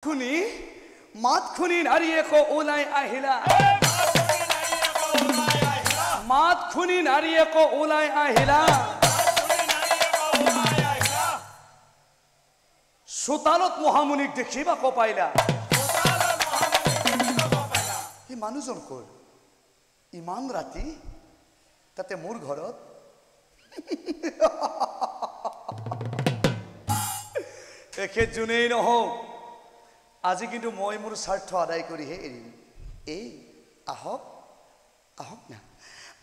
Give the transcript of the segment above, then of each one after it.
খুনি মাত খুনি নাৰীয়ে ক ওলাই আহিলা মাত খুনি নাৰীয়ে ক ওলাই আহিলা চোতালত মহামুনিক দেখিবা ক পাইলা এই মানুহজন কৰ ইমান ৰাতি তাতে মোৰ ঘৰত এখেত যোনেই নহওক আজি কিন্তু মই মোৰ স্বাৰ্থ আদায় কৰিহে এৰিম এই আহক আহক না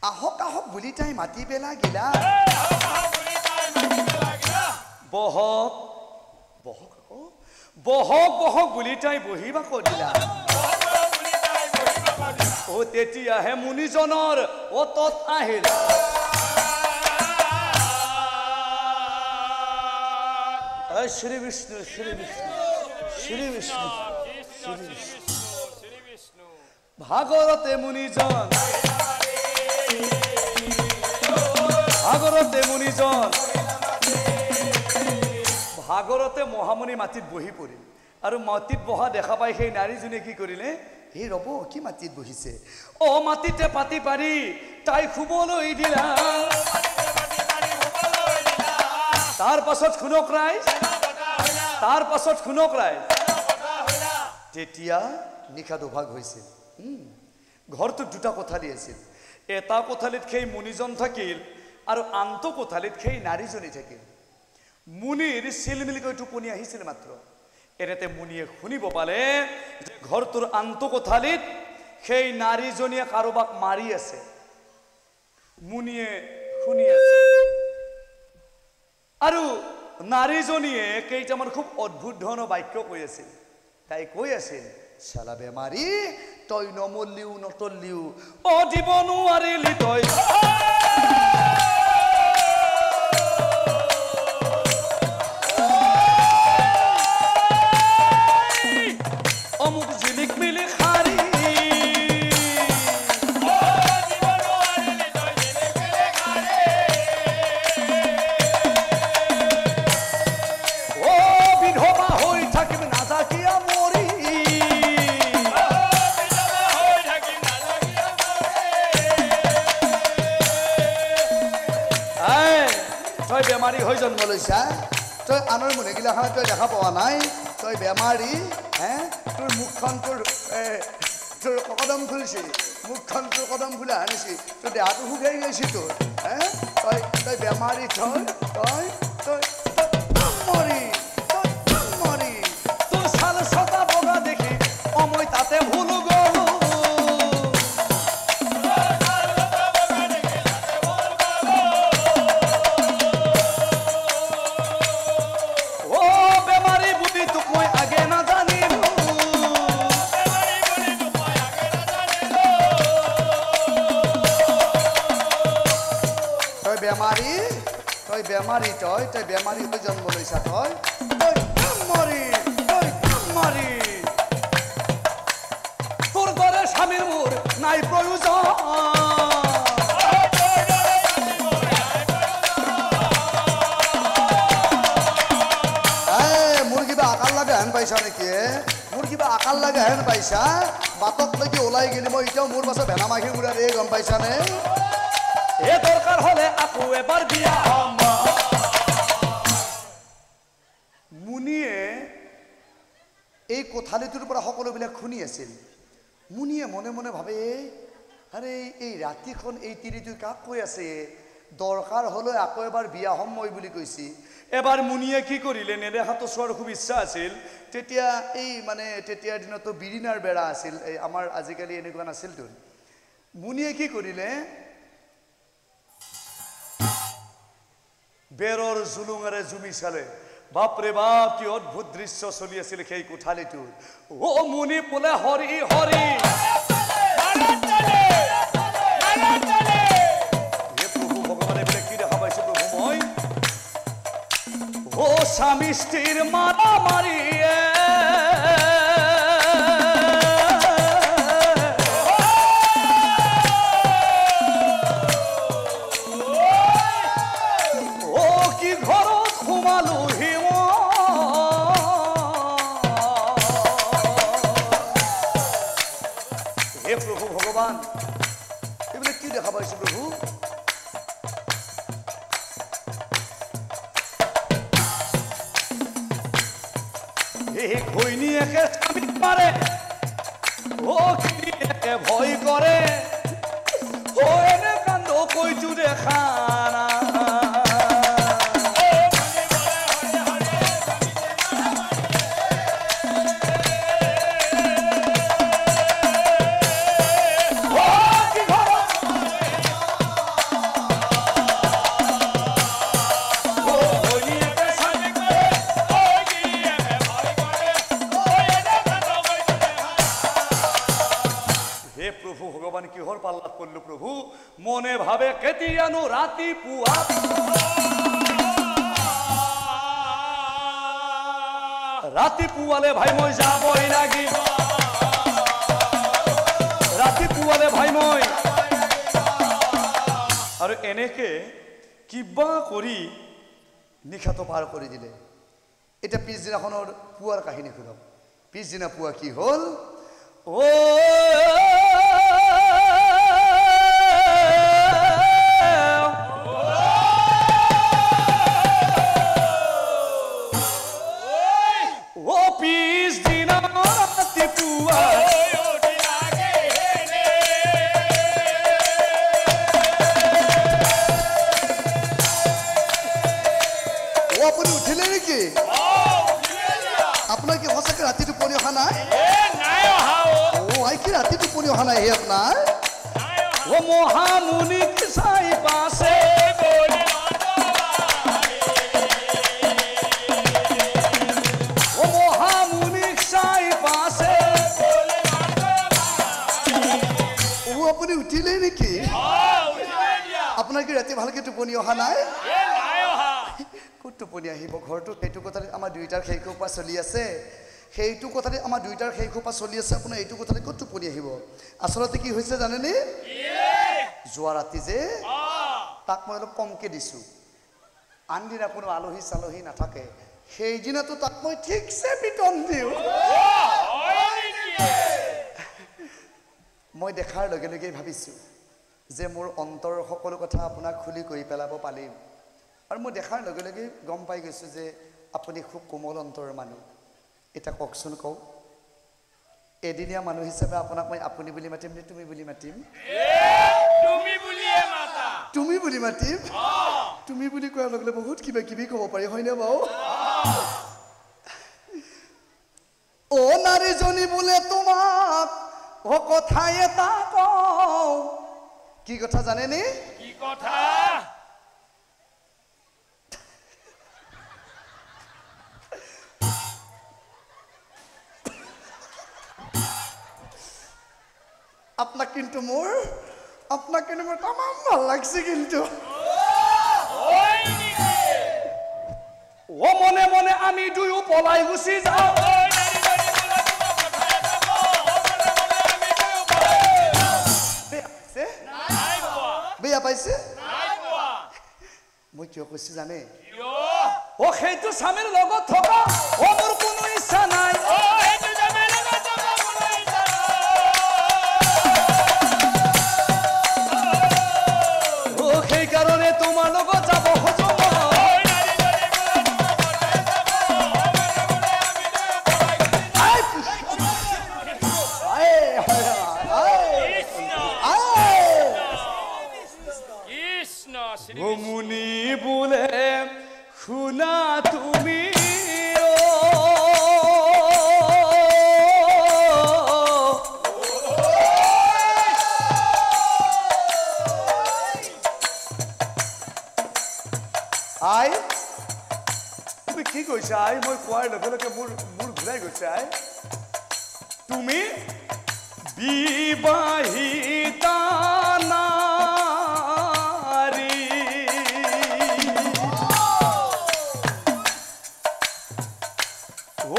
আহক আহক বুলি তাই মাতি পেলা গিলা বহক বহক বহক বহক বুলি তাই বহিবা কৰিলা ও তেতিয়াহে মুনিজনৰ অতত আহিল শ্ৰী বিষ্ণু শ্ৰী বিষ্ণু শ্ৰী বিষ্ণু শ্ৰী বিষ্ণু ভাগৰতে মুনিজন ভাগৰতে মহামুনি মাটিত বহি পৰিল আৰু মাটিত বহা দেখা পাই সেই নাৰীজনে কি কৰিলে হে ৰব কি মাটিত বহিছে অ মাটিতে পাতি পাৰি তাই শুবলৈ দিলা তাৰ পাছত শুনক ৰাইজ তেতিয়া নিশা দুভাগ হৈছিল ঘৰটোত দুটা কোঠালি আছিল এটা কোঠালিত সেই মুনিজন থাকিল আৰু আনটো কোঠালিত সেই নাৰীজনী থাকিল মুনিৰ চিলমিলকৈ টোপনি আহিছিল মাত্ৰ এনেতে মুনিয়ে শুনিব পালে যে ঘৰটোৰ আনটো কোঠালিত সেই নাৰীজনীয়ে কাৰোবাক মাৰি আছে মুনিয়ে শুনি আছে আৰু নাৰীজনীয়ে কেইটামান খুব অদ্ভুত ধৰণৰ বাক্য কৈ আছিল তাই কৈ আছিল চালা বেমাৰী তই নমলিও নতলিও অ দিব নোৱাৰিলি তই অমুক জিলিক মিলি খাৰি বেমাৰী হৈ জন্ম লৈছা তই আনৰ মুনিগিলাখানে তই দেখা পোৱা নাই তই বেমাৰী হে তোৰ মুখখন তোৰ কদম ফুলিছে মুখখন তোৰ কদম ফুলা আনিছি তোৰ দেহাটো শুকাই গৈছে তোৰ হে তই বেমাৰী মৰি তোৰ চাল ছটা বগা দেখি অ মই তাতে ভুলো গলো বেমাৰী তই বেমাৰী হৈ জন্ম লৈছা তই মৰি তোৰ দৰে স্বামীৰ মোৰ নাই প্ৰয়োজন মোৰ কিবা আকাল লাগে হেন পাইছা নেকি মোৰ কিবা আকাল লাগে হেন পাইছা বাটক লাগি ওলাই গেলি মই এতিয়াও মোৰ পাছত ভেনা মাখি উৰাৰ এই গম পাইছানে এ দৰকাৰ হলে আকৌ এবাৰ বিয়া হম মুনিয়ে এই কোঠালিটোৰ পৰা সকলোবিলাক শুনি আছিল মুনিয়ে মনে মনে ভাবে আৰে এই ৰাতিখন এই তিৰিটো কাক কৈ আছে দৰকাৰ হলে আকৌ এবাৰ বিয়া হম মই বুলি কৈছি এবাৰ মুনিয়ে কি কৰিলে নেদেখাটো চোৱাৰ খুব ইচ্ছা আছিল তেতিয়া এই মানে তেতিয়াৰ দিনতো বিৰিনাৰ বেৰা আছিল এই আমাৰ আজিকালি এনেকুৱা নাছিলতো মুনিয়ে কি কৰিলে বেৰৰ জুলুঙেৰে জুমি চালে বাপৰে বাপ কি অদ্ভুত দৃশ্য চলি আছিল সেই কোঠালিটোত ও মুনি বোলে হৰি হৰি প্ৰভু ভগৱানে বোলে কি দেখা পাইছো প্ৰভু মই ও স্বামী স্ত্ৰীৰ মাৰা মাৰিয়ে ঘৰত সোমালো হিম ভগৱান এইবিলাক কি দেখা পাইছো প্ৰভু এই ঘৈণীয়েকে স্বামীক মাৰে ও গিৰিয়েকে ভয় কৰে ও এনে কাণ্ড কৈছো দেখা কিহৰ পাল্লাত পড়লো প্ৰভু মনে ভাবে কেতিয়ানো ৰাতিপুৱা ৰাতিপুৱালে ভাই মই যাবই লাগিব ৰাতিপুৱালে ভাই মই আৰু এনেকে কিবা কৰি নিশাটো পাৰ কৰি দিলে এটা পিছদিনাখনৰ পুৱাৰ কাহিনী শুনক পিছদিনা পুৱা কি হ'ল ও আপোনাৰ কি হসকে ৰাতি টোপনি অহা নাই নাই অহা ও আই কি ৰাতি টোপনি অহা নাই হে আপোনাৰ নাই অহা ও মহামুনি কিসাই পাছে বলি ও মহামুনি কিসাই পাছে বলি ও আপুনি উঠিলে নেকি উঠিলে দিয়া আপোনাৰ কি ৰাতি ভালকে টোপনি অহা নাই নাই অহা টোপনি আহিব ঘৰটো সেইটো কথাতে আমাৰ দুইটাৰ খেইখোপা চলি আছে সেইটো কথাতে আমাৰ দুইটাৰ খেইখোপা চলি আছে আপোনাৰ এইটো কথাতে ক'ত টোপনি আহিব আচলতে কি হৈছে জানেনে যোৱা ৰাতি যে তাক মই অলপ কমকে দিছো আনদিনা কোনো আলহী চালহী নাথাকে সেইদিনাটো তাক মই ঠিকছে পিটন দিওঁ মই দেখাৰ লগে লগে ভাবিছো যে মোৰ অন্তৰৰ সকলো কথা আপোনাক খুলি কৈ পেলাব পাৰিম আৰু মই দেখাৰ লগে লগে গম পাই গৈছো যে আপুনি খুব কোমল অন্তৰৰ মানুহ এটা ককচোন কও এদিনীয়া মানুহ হিচাপে আপোনাক মই আপুনি বুলি মাতিম নে তুমি বুলি মাতিম তুমি বুলিয়ে মাতা তুমি বুলি মাতিম তুমি বুলি কোৱাৰ লগে লগে বহুত কিবা কিবি ক'ব পাৰি হয়নে বাও ও নাৰীজনী বোলে তোমাক ও কথা এটা কও কি কথা জানে নে কি কথা আপনাক কিন্তু মোৰ তামাম ভাল লাগছে কিন্তু ও মনে মনে আমি দুয়ো পলাই গুছি যাও বেয়া পাইছে মই কিয় কৈছো জানে ও সেইটো স্বামীৰ লগত থকা ও মোৰ কোনো ইচ্ছা নাই কারণে তোমার লোক যাব মুনি বলে শুনা তুমি আই তুমি কি কৈছা আই মই কোৱাৰ লগে লগে মোৰ ঘূৰাই গৈছে আই তুমি বিবাহিতা নাৰী ও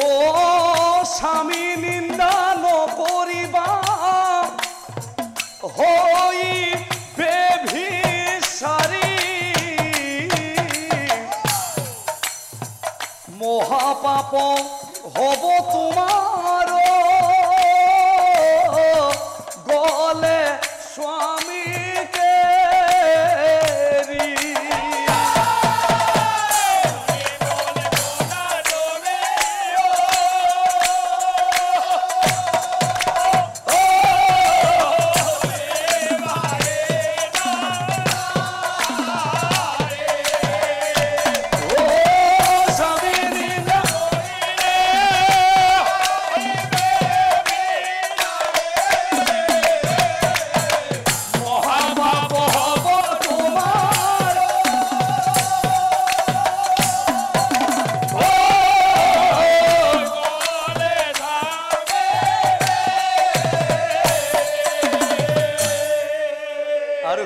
স্বামী নিন্দা নকৰিবা হৈ বেভিচাৰী মহাপাপ হব তোমাৰ গলে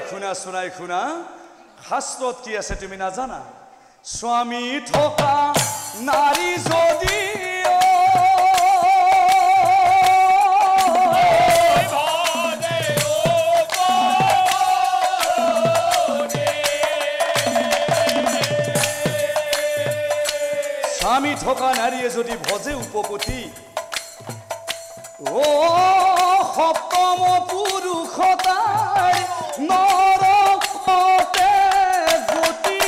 শুনা শুনাই শুনা শাস্ত্ৰত কি আছে তুমি নাজানা স্বামী থকা নাৰী যদি স্বামী থকা নাৰীয়ে যদি ভজে উপপতি ও সপ্তম পুৰুষতাই নৰকতে গতি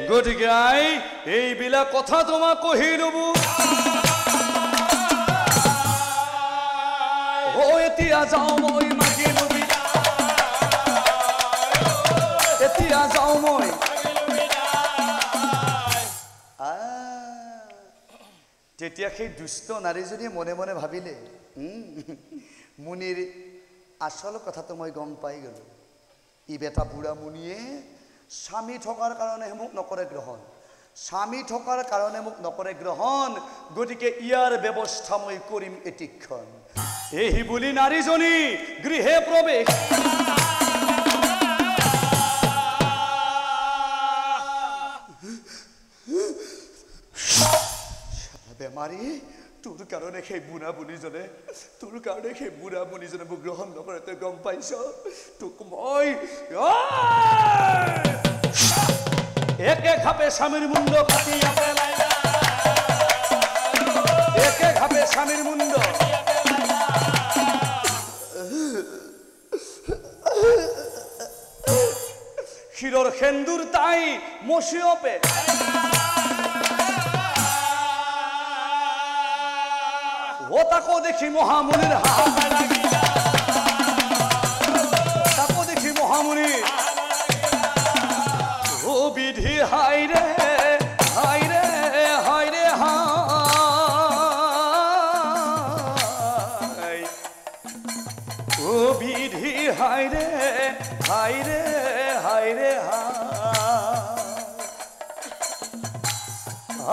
গতিকে এইবিলাক কথা তোমাক কহি ল'বো এতিয়া যাওঁ মই মাগি লবি এতিয়া যাওঁ মই তেতিয়া সেই দুষ্ট নাৰীজনীয়ে মনে মনে ভাবিলে মুনিৰ আচল কথাটো মই গম পাই গ'লো ই বেটা বুঢ়া মুনিয়ে স্বামী থকাৰ কাৰণে মোক নকৰে গ্ৰহণ স্বামী থকাৰ কাৰণে মোক নকৰে গ্ৰহণ গতিকে ইয়াৰ ব্যৱস্থা মই কৰিম এতিক্ষণ এই বুলি নাৰীজনী গৃহে প্ৰৱেশ বেমাৰী তোৰ কাৰণে সেই বুঢ়া বুঢ়ীজনে মোক গ্ৰহণ নকৰে তই গম পাইছ তোক মই একে খাপে স্বামীৰ মুণ্ড কাটি একে খাপে স্বামীৰ মুণ্ড শিৰৰ সেন্দুৰ তাই মচিয়পে ও তাকো দেখি মহামুনিৰ তাকো দেখি মহামুনি ও বিধি হাইৰে হাইৰে হাইৰে হাই ও বিধি হাইৰে হাইৰে হাইৰে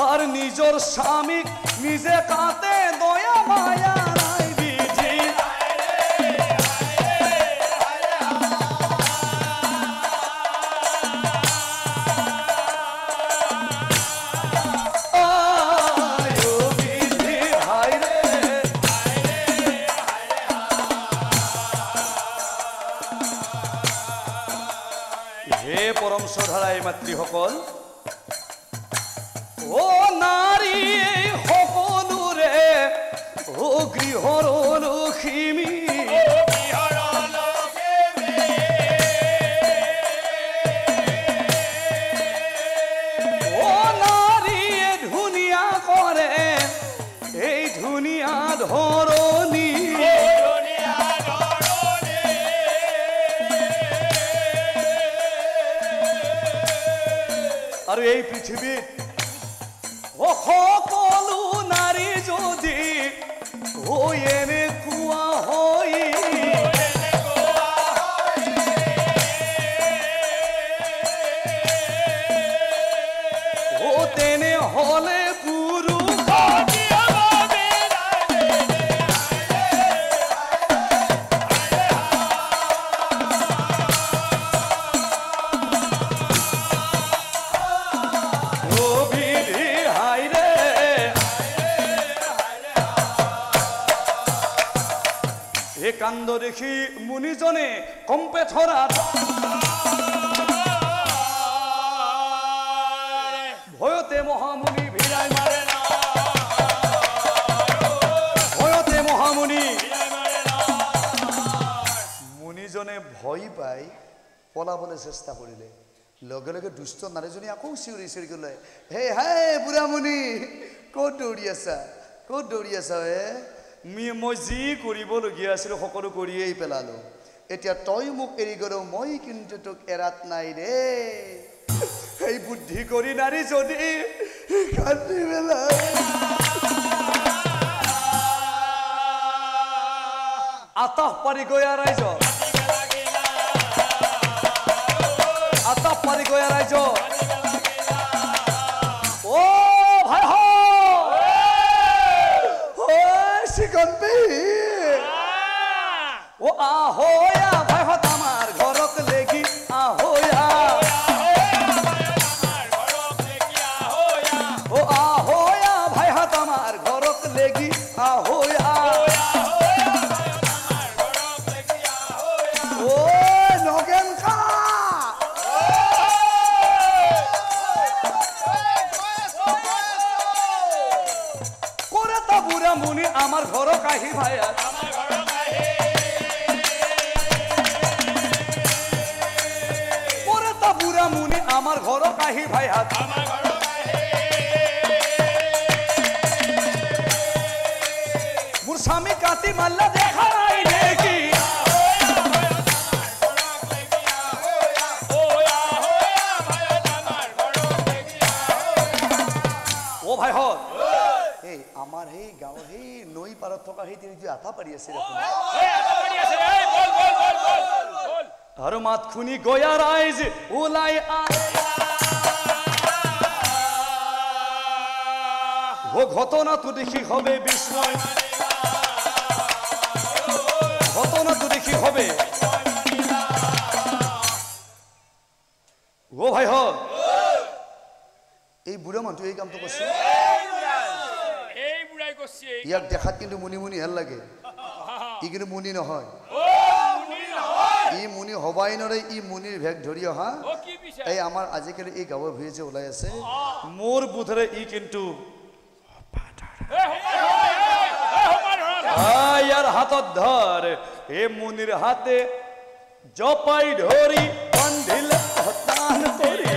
আৰ নিজৰ স্বামীক নিজে কাতে দয়া মায়া নাই বিধি হে পৰম শ্ৰদ্ধাৰ মাতৃসকল ও নারী সকলোরে ও গৃহর লক্ষ্মী ও নারী ধুনিয়া করে এই ধুনিয়া ধরনী আর এই পৃথিবীর সকলো নারী যদি এনেকুৱা হয় তেনে হলে পুৰুষ কান্দ দেখি মুনিজনে কম্পে ধৰাত ভয়তে মহামুনি ভিড়াই মাৰে না ভয়তে মহামুনি মুনিজনে ভয় পাই পলাবলৈ চেষ্টা কৰিলে লগে লগে দুষ্ট নাৰীজনী আকৌ চিঞৰি চিঞৰি গ'লে হে হে বুঢ়া মুনি ক'ত দৌৰি আছা হে মই যি কৰিবলগীয়া আছিল সকলো কৰিয়েই পেলালো এতিয়া তই মোক এৰি গ'ল মই কিন্তু তোক এৰাত নাই ৰে এই বুদ্ধি কৰি নাৰী যদি কান্দি পেলাই আতাহ পাৰি গয়া ৰাইজ আতাহ পাৰি গয়া ৰাইজ ও ভাই চিকনপি ও আহয়া ভাইহত আমাৰ ঘৰত লেগি আহয়া ও আহয়া ভাইহত আমাৰ ঘৰত লেগি আহয়া ও নগেন কা করে তা বুড়া মুনি আমার ঘর কাহি ভাইয়া করে তা বুড়া মুনি আমার ঘর কাহি ভাইয়া মোর স্বামী কাতি মাল্লা দেখা নাই নেকি ও ভাই হল এই আমার এই গাঁৱৰ সেই নৈ পাৰত থকা সেই তিনি যে আঠা পাৰি আছে আৰু মাত খুনি গয়া ৰাইজ ওলাই ও ঘটনাটো দেখি হবে বিস্ময় ঘটনাটো দেখি হবে ও ভাই হল এই বুঢ়া মানুহটো এই কামটো কৰিছে ইয়াক দেখাত কিন্তু মুনি মুনি হেল লাগে ই কিন্তু মুনি নহয় ই মুনি হবাই নৰে ই মুনিৰ ভেগ ধৰি অহা এই আমাৰ আজিকালি এই গাঁৱৰ ভূঞে যে ওলাই আছে মোৰ বোধেৰে ই কিন্তু ইয়াৰ হাতত ধৰ এই মুনিৰ হাতে জপাই ধৰি বান্ধিলে কটান কৰি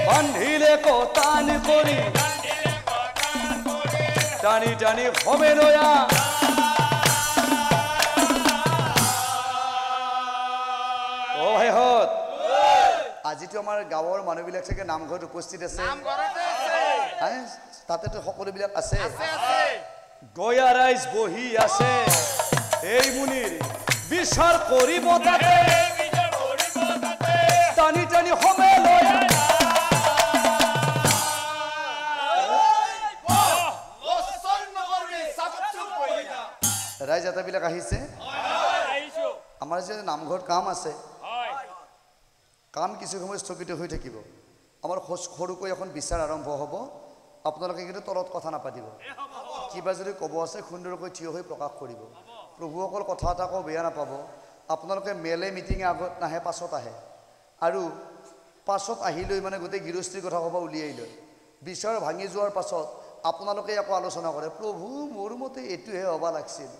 বান্ধিলে কটান কৰি টানি টানি হবে নয়া ও ভাই হত আজিতো আমাৰ গাঁৱৰ মানুহবিলাক চাগে নামঘৰত উপস্থিত আছে তাতেতো সকলোবিলাক আছে গয়া ৰাইজ বহি আছে এই মুনিৰ বিচাৰ কৰিব তাতে টানি টানি হবে নয়া ৰাইজ এটাবিলাক আহিছে আমাৰ যে নামঘৰত কাম আছে কাম কিছু সময় স্থগিত হৈ থাকিব আমাৰ সৰুকৈ এখন বিচাৰ আৰম্ভ হ'ব আপোনালোকে কিন্তু তলত কথা নাপাতিব কিবা যদি ক'ব আছে সুন্দৰকৈ থিয় হৈ প্ৰকাশ কৰিব প্ৰভুসকল কথা এটা কওঁ বেয়া নাপাব আপোনালোকে মেলে মিটিঙে আগত নাহে পাছত আহে আৰু পাছত আহিলৈ মানে গোটেই গৃহস্থীৰ কথা ক'ব উলিয়াই লয় বিচাৰ ভাঙি যোৱাৰ পাছত আপোনালোকে আকৌ আলোচনা কৰে প্ৰভু মোৰ মতে এইটোহে হ'ব লাগিছিল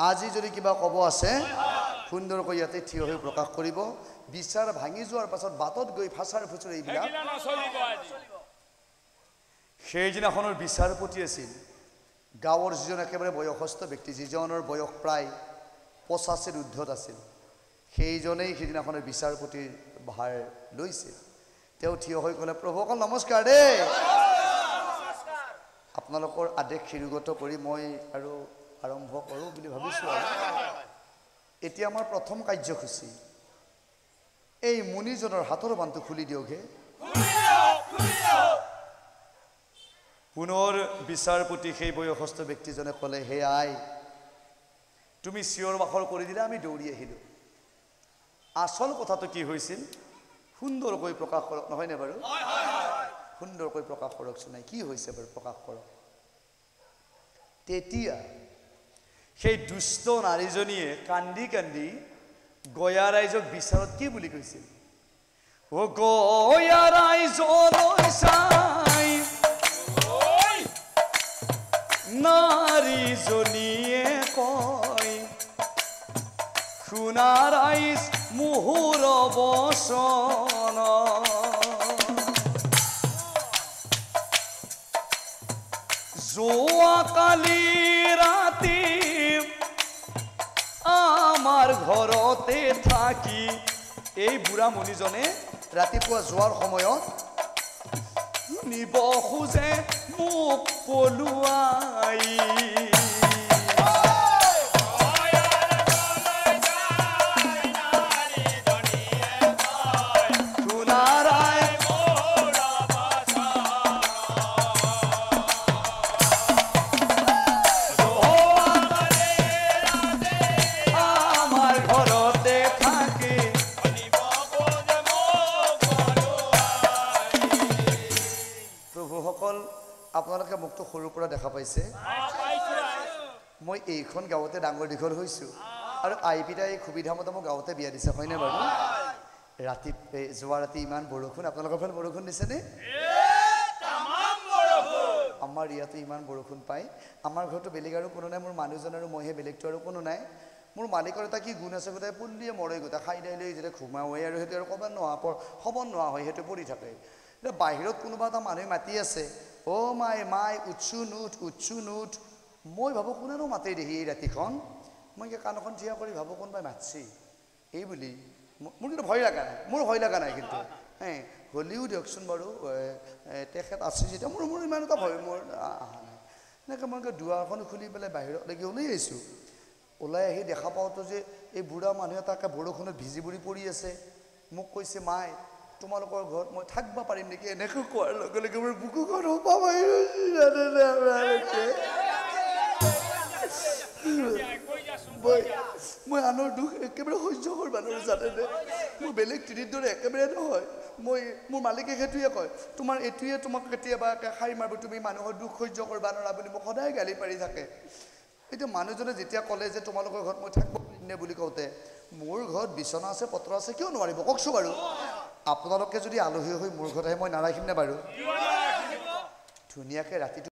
আজি যদি কিবা ক'ব আছে সুন্দৰকৈ ইয়াতে থিয় হৈ প্ৰকাশ কৰিব বিচাৰ ভাঙি যোৱাৰ পাছত বাটত গৈ ফাঁচাৰ ফুচুৰ এইবিলাক সেইদিনাখনৰ বিচাৰপতি আছিল গাঁৱৰ যিজন একেবাৰে বয়সস্থ ব্যক্তি যিজনৰ বয়স প্ৰায় 85ৰ ঊৰ্ধত আছিল সেইজনেই সেইদিনাখনৰ বিচাৰপতিৰ ভাৰ লৈছে তেওঁ থিয় হৈ ক'লে প্ৰভুসকল নমস্কাৰ দেই আপোনালোকৰ আদেশ শিৰোগত কৰি মই আৰু আৰম্ভ কৰোঁ বুলি ভাবিছোঁ এতিয়া আমাৰ প্ৰথম কাৰ্যসূচী এই মুনিজনৰ হাতৰ বান্ধটো খুলি দিয়কহে পুনৰ বিচাৰপতি সেই বয়সস্থ ব্যক্তিজনে ক'লে হে আই তুমি চিঞৰ বাখৰ কৰি দিলে আমি দৌৰি আহিলোঁ আসল কথাটো কি হৈছিল সুন্দৰকৈ প্ৰকাশ কৰক নহয়নে বাৰু সুন্দৰকৈ প্ৰকাশ কৰকচোন নাই কি হৈছে বাৰু প্ৰকাশ কৰক তেতিয়া সেই দুষ্ট নাৰীজনীয়ে কান্দি কান্দি গয়া ৰাইজক বিচাৰত কি বুলি কৈছিল ও গয়া ৰাইজলৈ চাই নাৰীজনীয়ে কয় শুনা ৰাইজ মুহুৰ বচন যোৱা কালি ৰাতি আমাৰ ঘৰতে থাকি এই বুঢ়া মুনিজনে ৰাতিপুৱা যোৱাৰ সময়ত নিব খোজে মোক পলুৱাই আপোনালোকে মোকতো সৰুৰ পৰা দেখা পাইছে মই এইখন গাঁৱতে ডাঙৰ দীঘল হৈছোঁ আৰু আইপিতা এই সুবিধামতে মোক গাঁৱতে বিয়া দিছে হয়নে বাৰু ৰাতি যোৱা ৰাতি ইমান বৰষুণ আপোনালোকৰ ফালে বৰষুণ দিছেনে আমাৰ ইয়াতো ইমান বৰষুণ পায় আমাৰ ঘৰতো বেলেগ আৰু কোনো নাই মোৰ মানুহজন আৰু মইহে বেলেগটো আৰু কোনো নাই মোৰ মালিকৰ এটা কি গুণ আছে গোটেই পুলিয়ে মৰে গোটেই খাই দাই লৈ যেতিয়া ঘুমাওৱে আৰু সেইটো আৰু ক'ব নোহোৱা হ'ব নোহোৱা হয় সেইটো পৰি থাকে এতিয়া বাহিৰত কোনোবা এটা মানুহে মাতি আছে অ' মাই উৎসু নুঠ মই ভাবোঁ কোনেনো মাতে দেহি এই ৰাতিখন মই কাণখন থিয়া কৰি ভাবোঁ কোনোবাই মাতছি এই বুলি মোৰ কিন্তু ভয় লগা নাই কিন্তু হ'লেও দিয়কচোন বাৰু তেখেত আছে যেতিয়া মোৰ ইমান এটা ভয় মোৰ অহা নাই এনেকৈ মই দুৱাৰখন খুলি পেলাই বাহিৰলৈকে ওলাই আহিছোঁ ওলাই আহি দেখা পাওঁতো যে এই বুঢ়া মানুহ এটাকে বৰষুণত ভিজি বুঢ়ি পৰি আছে মোক কৈছে মাই তোমালোকৰ ঘৰত মই থাকিব পাৰিম নেকি এনেকৈ কোৱাৰ লগে লগে মোৰ বুকুখন সোপা মই আনৰ দুখ একেবাৰে সহ্য কৰিব নোৱাৰো জানেনে মোৰ বেলেগ তিৰিৰ দৰে একেবাৰে নহয় মই মোৰ মালিকে সেইটোৱে কয় তোমাৰ এইটোৱে তোমাক কেতিয়াবা শাৰী মাৰিব তুমি মানুহৰ দুখ সহ্য কৰিব নোৱাৰা বুলি মোক সদায় গালি পাৰি থাকে এতিয়া মানুহজনে যেতিয়া ক'লে যে তোমালোকৰ ঘৰত মই থাকিব পাৰিম নে বুলি কওঁতে মোৰ ঘৰত বিচনা আছে পত্ৰ আছে কিয় নোৱাৰিব কওকচোন বাৰু আপোনালোকে যদি আলহী হৈ মোৰ ঘৰত আহে মই নাৰাখিম নে বাৰু ধুনীয়াকৈ ৰাতিটো